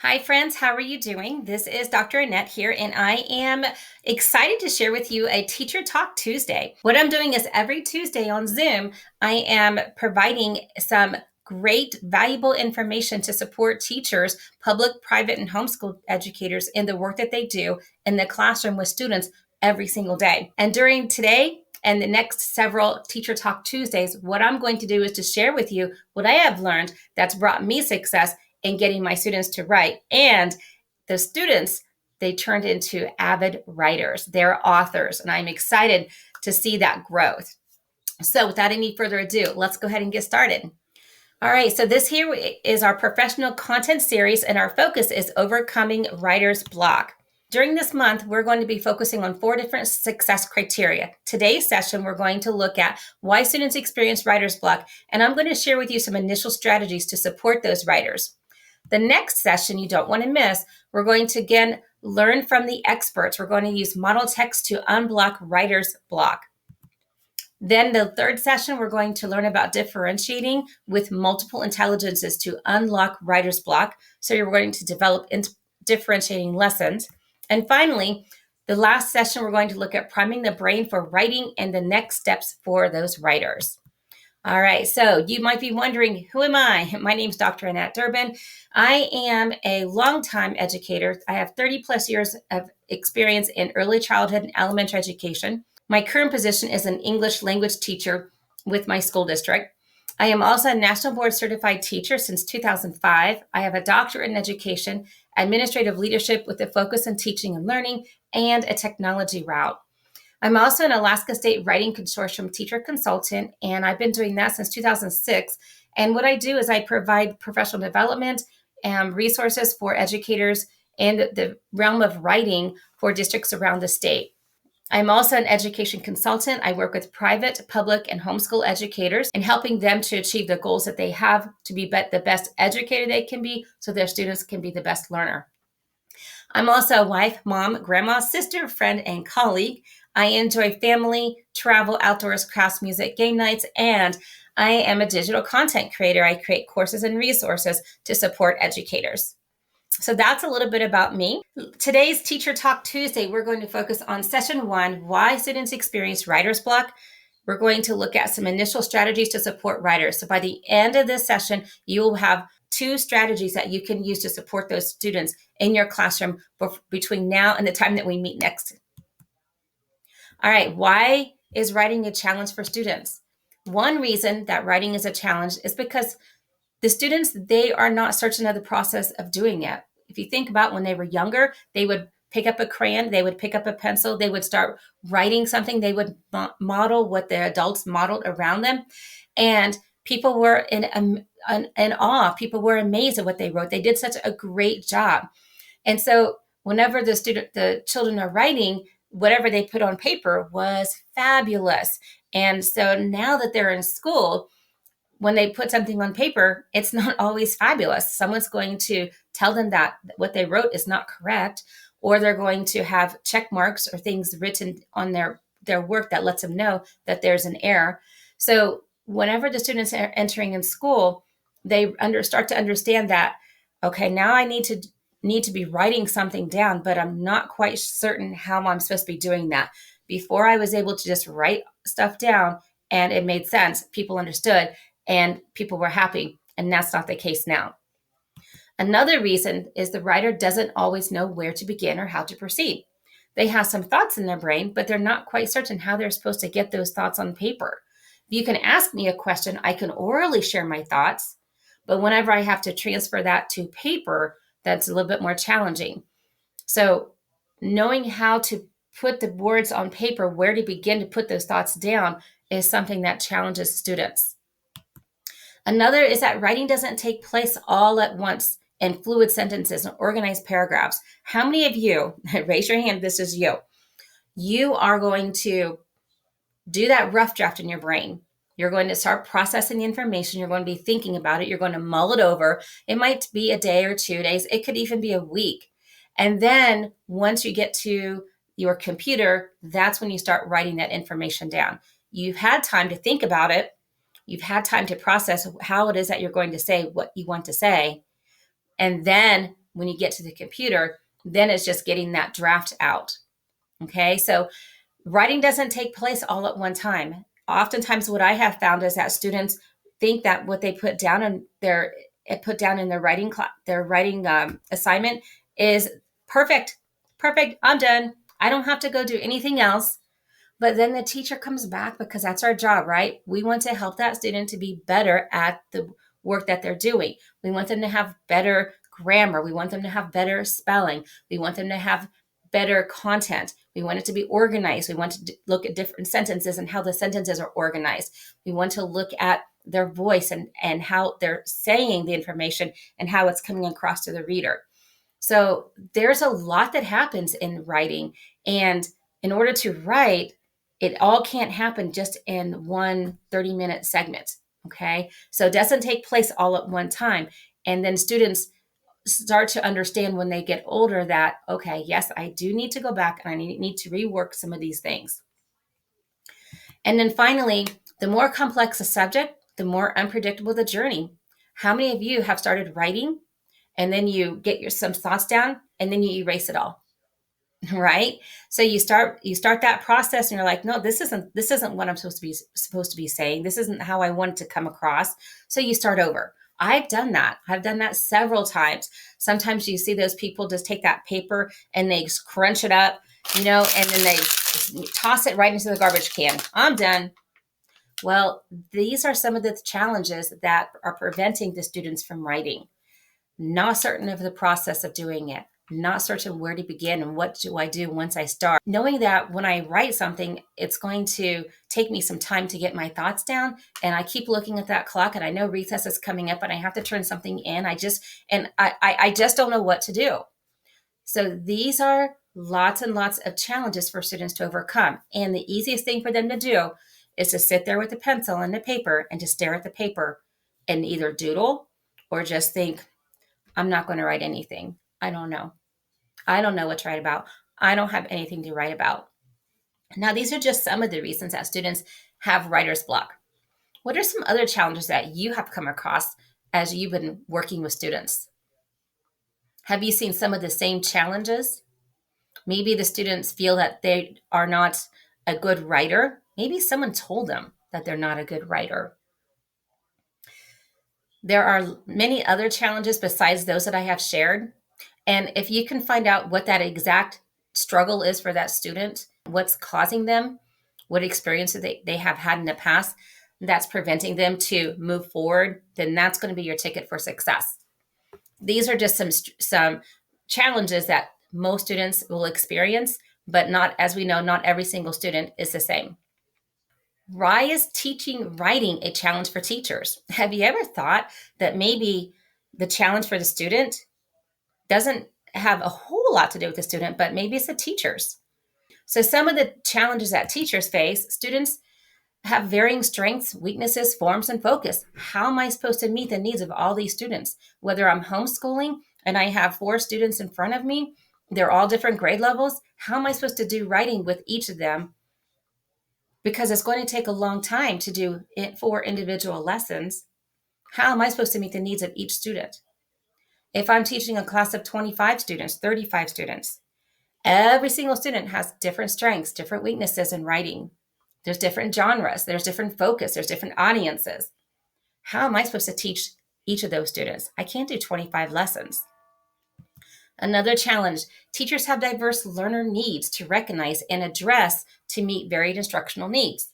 Hi, friends. How are you doing? This is Dr. Annette here, and I am excited to share with you a Teacher Talk Tuesday. What I'm doing is every Tuesday on Zoom, I am providing some great, valuable information to support teachers, public, private, and homeschool educators in the work that they do in the classroom with students every single day. And during today, and the next several Teacher Talk Tuesdays, what I'm going to do is to share with you what I have learned that's brought me success in getting my students to write. And the students, they turned into avid writers. They're authors, and I'm excited to see that growth. So without any further ado, let's go ahead and get started. All right, so this here is our professional content series, and our focus is overcoming writer's block. During this month, we're going to be focusing on 4 different success criteria. Today's session, we're going to look at why students experience writer's block, and I'm going to share with you some initial strategies to support those writers. The next session you don't want to miss, we're going to again learn from the experts. We're going to use model text to unblock writer's block. Then the third session, we're going to learn about differentiating with multiple intelligences to unlock writer's block. So you're going to develop differentiating lessons. And finally, the last session, we're going to look at priming the brain for writing and the next steps for those writers. All right, so you might be wondering, who am I? My name is Dr. Annette Durbin. I am a longtime educator. I have 30 plus years of experience in early childhood and elementary education. My current position is an English language teacher with my school district. I am also a National Board Certified Teacher since 2005. I have a doctorate in education, administrative leadership with a focus on teaching and learning, and a technology route. I'm also an Alaska State Writing Consortium teacher consultant, and I've been doing that since 2006. And what I do is I provide professional development and resources for educators in the realm of writing for districts around the state. I'm also an education consultant. I work with private, public, and homeschool educators and helping them to achieve the goals that they have to be the best educator they can be so their students can be the best learner. I'm also a wife, mom, grandma, sister, friend, and colleague. I enjoy family, travel, outdoors, crafts, music, game nights, and I am a digital content creator. I create courses and resources to support educators. So that's a little bit about me. Today's Teacher Talk Tuesday, we're going to focus on session 1, why students experience writer's block. We're going to look at some initial strategies to support writers. So by the end of this session, you will have 2 strategies that you can use to support those students in your classroom between now and the time that we meet next. All right, why is writing a challenge for students? One reason that writing is a challenge is because the students, they are not certain of the process of doing it. If you think about when they were younger, they would pick up a crayon, they would pick up a pencil, they would start writing something, they would model what the adults modeled around them. And people were in awe. People were amazed at what they wrote. They did such a great job. And so whenever the children are writing, whatever they put on paper was fabulous. And so now that they're in school, when they put something on paper, it's not always fabulous. Someone's going to tell them that what they wrote is not correct, or they're going to have check marks or things written on their work that lets them know that there's an error. So whenever the students are entering in school, they start to understand that, okay, now I need to be writing something down, but I'm not quite certain how I'm supposed to be doing that. Before I was able to just write stuff down and it made sense, people understood, and people were happy, and that's not the case now. Another reason is the writer doesn't always know where to begin or how to proceed. They have some thoughts in their brain, but they're not quite certain how they're supposed to get those thoughts on paper. If you can ask me a question, I can orally share my thoughts, but whenever I have to transfer that to paper, that's a little bit more challenging. So knowing how to put the words on paper, where to begin to put those thoughts down, is something that challenges students. Another is that writing doesn't take place all at once in fluid sentences and organized paragraphs. How many of you, raise your hand, this is you are going to do that rough draft in your brain. You're going to start processing the information. You're going to be thinking about it. You're going to mull it over. It might be a day or 2 days. It could even be a week. And then once you get to your computer, that's when you start writing that information down. You've had time to think about it. You've had time to process how it is that you're going to say what you want to say. And then when you get to the computer, then it's just getting that draft out. Okay, so writing doesn't take place all at one time. Oftentimes, what I have found is that students think that what they put down in their writing assignment is perfect. Perfect. I'm done. I don't have to go do anything else. But then the teacher comes back, because that's our job, right? We want to help that student to be better at the work that they're doing. We want them to have better grammar. We want them to have better spelling. We want them to have better content. We want it to be organized. We want to look at different sentences and how the sentences are organized. We want to look at their voice and how they're saying the information and how it's coming across to the reader. So there's a lot that happens in writing. And in order to write, it all can't happen just in one 30-minute segment. Okay. So it doesn't take place all at one time. And then students start to understand when they get older that, okay, yes, I do need to go back and I need to rework some of these things. And then finally, the more complex the subject, the more unpredictable the journey. How many of you have started writing and then you get some thoughts down and then you erase it all? Right? So you start that process and you're like, no, this isn't what I'm supposed to be saying. This isn't how I want it to come across. So you start over. I've done that several times. Sometimes you see those people just take that paper and they crunch it up, and then they toss it right into the garbage can. I'm done. Well, these are some of the challenges that are preventing the students from writing. Not certain of the process of doing it, not certain where to begin and what do I do once I start. Knowing that when I write something, it's going to take me some time to get my thoughts down. And I keep looking at that clock and I know recess is coming up and I have to turn something in. I just don't know what to do. So these are lots and lots of challenges for students to overcome. And the easiest thing for them to do is to sit there with a pencil and a paper and to stare at the paper and either doodle or just think, I'm not going to write anything. I don't know. I don't know what to write about. I don't have anything to write about. Now, these are just some of the reasons that students have writer's block. What are some other challenges that you have come across as you've been working with students? Have you seen some of the same challenges? Maybe the students feel that they are not a good writer. Maybe someone told them that they're not a good writer. There are many other challenges besides those that I have shared. And if you can find out what that exact struggle is for that student, what's causing them, what experiences they have had in the past that's preventing them to move forward, then that's going to be your ticket for success. These are just some challenges that most students will experience, but not, as we know, not every single student is the same. Why is teaching writing a challenge for teachers? Have you ever thought that maybe the challenge for the student doesn't have a whole lot to do with the student, but maybe it's the teachers? So some of the challenges that teachers face, students have varying strengths, weaknesses, forms, and focus. How am I supposed to meet the needs of all these students? Whether I'm homeschooling and I have 4 students in front of me, they're all different grade levels. How am I supposed to do writing with each of them? Because it's going to take a long time to do 4 individual lessons. How am I supposed to meet the needs of each student? If I'm teaching a class of 25 students, 35 students, every single student has different strengths, different weaknesses in writing. There's different genres, there's different focus, there's different audiences. How am I supposed to teach each of those students? I can't do 25 lessons. Another challenge, teachers have diverse learner needs to recognize and address to meet varied instructional needs.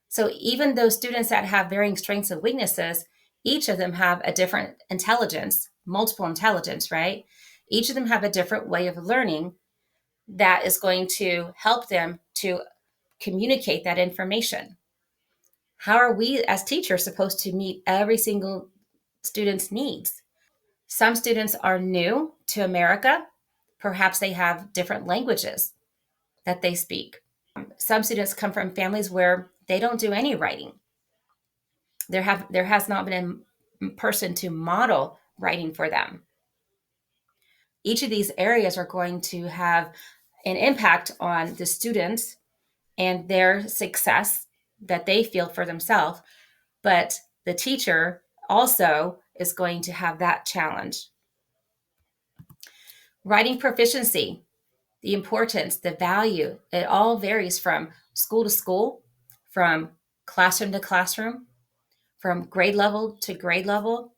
So even those students that have varying strengths and weaknesses, each of them have a different intelligence, multiple intelligence, right? Each of them have a different way of learning that is going to help them to communicate that information. How are we as teachers supposed to meet every single student's needs? Some students are new to America. Perhaps they have different languages that they speak. Some students come from families where they don't do any writing. There has not been a person to model writing for them. Each of these areas are going to have an impact on the students and their success that they feel for themselves. But the teacher also is going to have that challenge. Writing proficiency, the importance, the value, it all varies from school to school, from classroom to classroom, from grade level to grade level,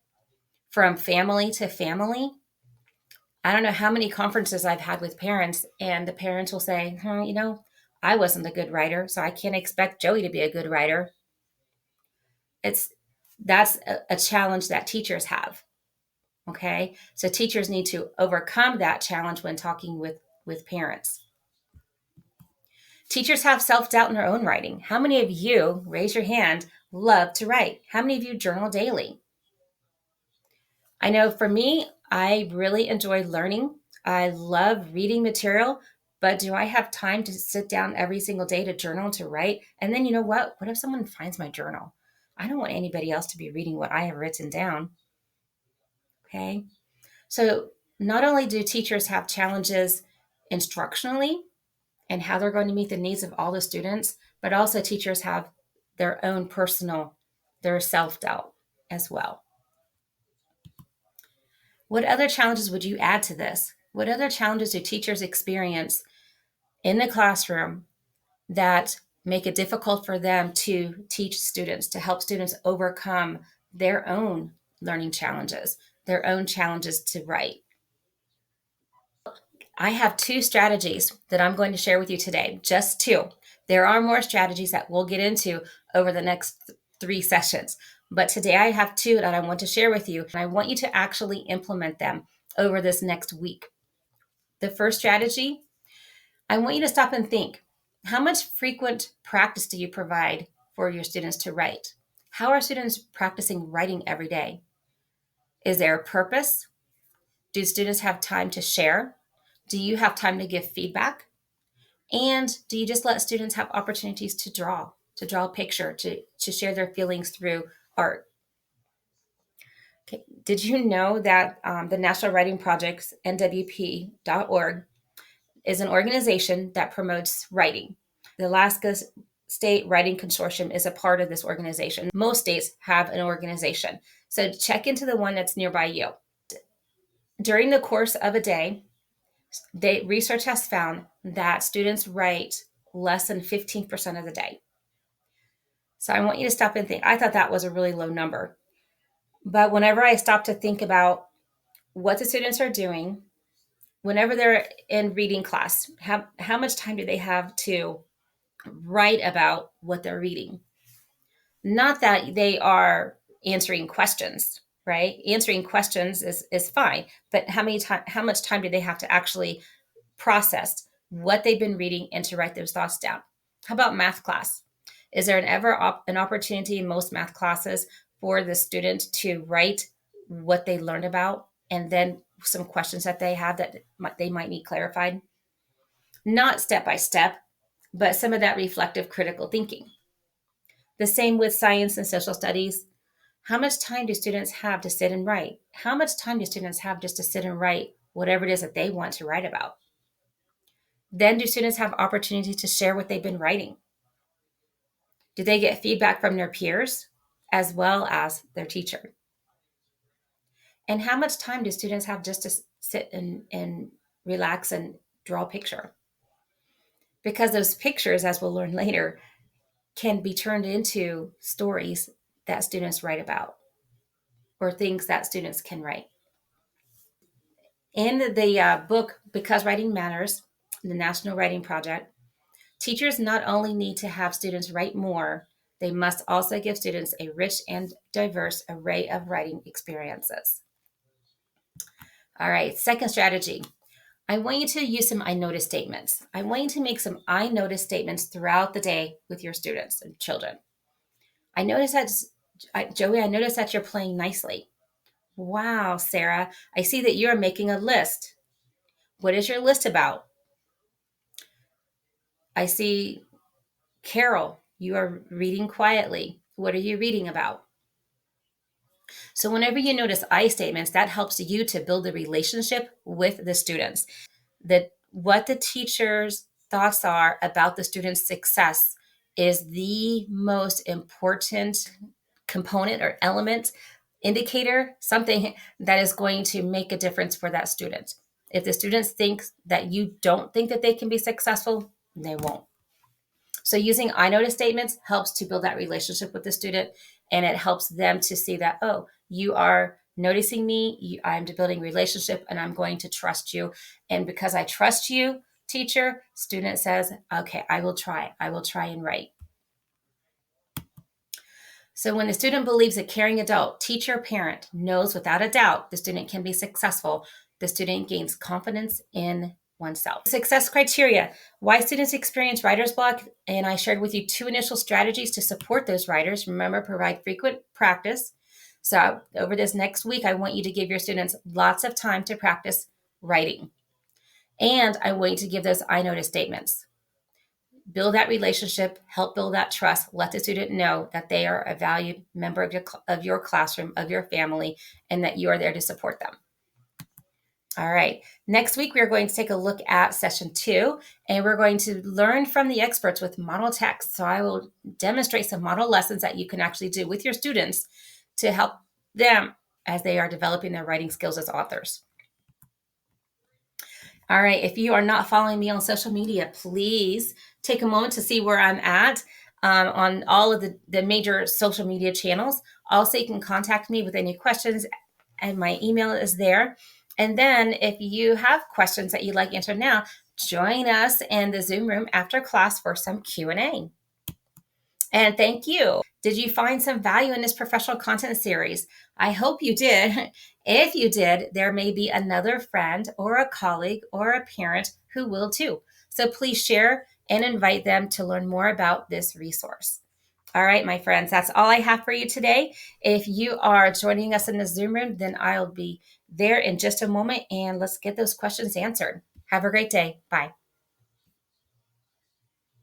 from family to family. I don't know how many conferences I've had with parents, and the parents will say, I wasn't a good writer, so I can't expect Joey to be a good writer. That's a challenge that teachers have. Okay. So teachers need to overcome that challenge when talking with parents. Teachers have self-doubt in their own writing. How many of you, raise your hand, love to write? How many of you journal daily? I know for me, I really enjoy learning. I love reading material, but do I have time to sit down every single day to journal, to write? And then you know what? What if someone finds my journal? I don't want anybody else to be reading what I have written down. Okay. So not only do teachers have challenges instructionally and how they're going to meet the needs of all the students, but also teachers have their own personal, their self-doubt as well. What other challenges would you add to this? What other challenges do teachers experience in the classroom that make it difficult for them to teach students, to help students overcome their own learning challenges, their own challenges to write? I have 2 strategies that I'm going to share with you today, just 2. There are more strategies that we'll get into over the next 3 sessions, but today I have 2 that I want to share with you, and I want you to actually implement them over this next week. The first strategy, I want you to stop and think, how much frequent practice do you provide for your students to write? How are students practicing writing every day? Is there a purpose? Do students have time to share? Do you have time to give feedback? And do you just let students have opportunities to draw a picture, to share their feelings through art? Okay. Did you know that the National Writing Project's NWP.org is an organization that promotes writing? The Alaska State Writing Consortium is a part of this organization. Most states have an organization. So check into the one that's nearby you. During the course of a day, research has found that students write less than 15% of the day. So I want you to stop and think. I thought that was a really low number. But whenever I stop to think about what the students are doing, whenever they're in reading class, how much time do they have to write about what they're reading? Not that they are answering questions, right? Answering questions is fine, but how much time do they have to actually process what they've been reading and to write those thoughts down? How about math class? Is there an opportunity in most math classes for the student to write what they learned about and then some questions that they have that they might need clarified? Not step by step, but some of that reflective critical thinking. The same with science and social studies. How much time do students have to sit and write? How much time do students have just to sit and write whatever it is that they want to write about? Then do students have opportunity to share what they've been writing? Do they get feedback from their peers as well as their teacher? And how much time do students have just to sit and relax and draw a picture? Because those pictures, as we'll learn later, can be turned into stories that students write about or things that students can write. In the book, Because Writing Matters, the National Writing Project, teachers not only need to have students write more, they must also give students a rich and diverse array of writing experiences. All right, second strategy. I want you to use some I notice statements. I want you to make some I notice statements throughout the day with your students and children. Joey, I noticed that you're playing nicely. Wow, Sarah, I see that you're making a list. What is your list about? I see, Carol, you are reading quietly. What are you reading about? So whenever you notice I statements, that helps you to build a relationship with the students. That what the teacher's thoughts are about the student's success is the most important component or element, indicator, something that is going to make a difference for that student. If the students think that you don't think that they can be successful, they won't. So using I notice statements helps to build that relationship with the student, and it helps them to see that, oh, you are noticing me, I'm building relationship, and I'm going to trust you. And because I trust you, teacher, student says, okay, I will try and write. So when the student believes a caring adult, teacher, parent knows without a doubt the student can be successful, the student gains confidence in oneself. Success criteria: why students experience writer's block, and I shared with you 2 initial strategies to support those writers. Remember, provide frequent practice. So over this next week, I want you to give your students lots of time to practice writing. And I want you to give those I notice statements. Build that relationship, help build that trust, let the student know that they are a valued member of your classroom, of your family, and that you are there to support them. All right, next week we're going to take a look at session 2, and we're going to learn from the experts with model text. So I will demonstrate some model lessons that you can actually do with your students to help them as they are developing their writing skills as authors. All right, if you are not following me on social media, please take a moment to see where I'm at on all of the major social media channels. Also, you can contact me with any questions, and my email is there. And then if you have questions that you'd like answered now, join us in the Zoom room after class for some Q&A. And thank you. Did you find some value in this professional content series? I hope you did. If you did, there may be another friend or a colleague or a parent who will too. So please share and invite them to learn more about this resource. All right, my friends, that's all I have for you today. If you are joining us in the Zoom room, then I'll be there in just a moment, and let's get those questions answered. Have a great day. Bye.